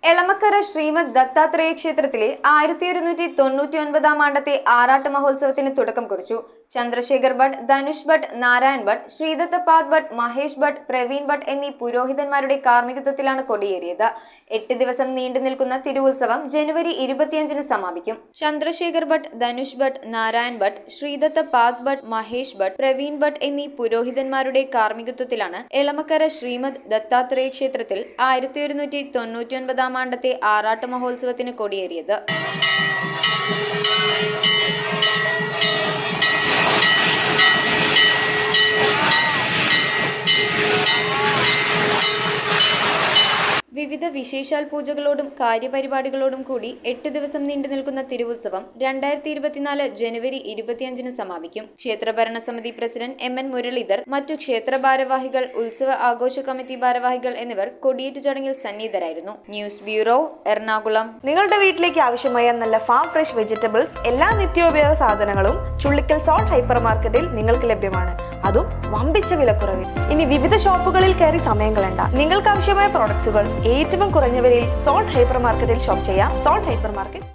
എളമക്കര ശ്രീമദ് ദത്താത്രേയ ക്ഷേത്രത്തിലെ 1199 ആണ്ടത്തെ ആറാട്ട് മഹോത്സവത്തിന് തുടക്കം കുറിച്ചു. ചന്ദ്രശേഖർ ഭട്ട്, ധനുഷ് ഭട്ട്, നാരായൺ ഭട്ട്, ശ്രീദത്ത പാദ് ഭട്ട്, മഹേഷ് ഭട്ട്, പ്രവീൺ ഭട്ട് എന്നീ പുരോഹിതന്മാരുടെ കാർമ്മികത്വത്തിലാണ് കൊടിയേറിയത്. 8 ദിവസം നീണ്ടു നിൽക്കുന്ന തിരുവുത്സവം ജനുവരി 25-ന് സമാപിക്കും. ചന്ദ്രശേഖർ ഭട്ട്, ധനുഷ് ഭട്ട്, നാരായൺ ഭട്ട്, ശ്രീദത്ത പാദ് ഭട്ട്, മഹേഷ് ഭട്ട്, പ്രവീൺ ഭട്ട് എന്നീ പുരോഹിതന്മാരുടെ കാർമ്മികത്വത്തിലാണ് എളമക്കര ശ്രീമദ് ദത്താത്രേയ ക്ഷേത്രത്തിൽ 1199 ആണ്ടത്തെ ആറാട്ട് മഹോത്സവത്തിന് കൊടിയേറിയത്. വിവിധ വിശേഷാൽ പൂജകളോടും കാര്യപരിപാടികളോടും കൂടി 8 ദിവസം നീണ്ടു നിൽക്കുന്ന തിരുവുത്സവം 2024 ജനുവരി 25-ന് സമാപിക്കും. ക്ഷേത്ര ഭരണസമിതി പ്രസിഡന്റ് MN മുരളീധർ, മറ്റു ക്ഷേത്ര ഭാരവാഹികൾ, ഉത്സവ ആഘോഷ കമ്മിറ്റി ഭാരവാഹികൾ എന്നിവർ കൊടിയേറ്റു ചടങ്ങിൽ സന്നിഹിതരായിരുന്നു. News bureau, Ernakulam. നിങ്ങളുടെ വീട്ടിലേക്ക് ആവശ്യമായ നല്ല ഫാം ഫ്രഷ് വെജിറ്റബിൾസ്, എല്ലാ നിത്യോപയോഗ സാധനങ്ങളും ചുള്ളിക്കൽ സോൾട്ട് ഹൈപ്പർ മാർക്കറ്റിൽ നിങ്ങൾക്ക് ലഭ്യമാണ്. അതും വമ്പിച്ച വിലക്കുറവിൽ. ഇനി വിവിധ ഷോപ്പുകളിൽ കയറി സമയം കളയണ്ട. നിങ്ങൾക്ക് ആവശ്യമായ പ്രോഡക്ട്സുകൾ ഏറ്റവും കുറഞ്ഞ വിലയിൽ സോൾട്ട് ഹൈപ്പർ മാർക്കറ്റിൽ ഷോപ്പ് ചെയ്യാം. Salt hyper market.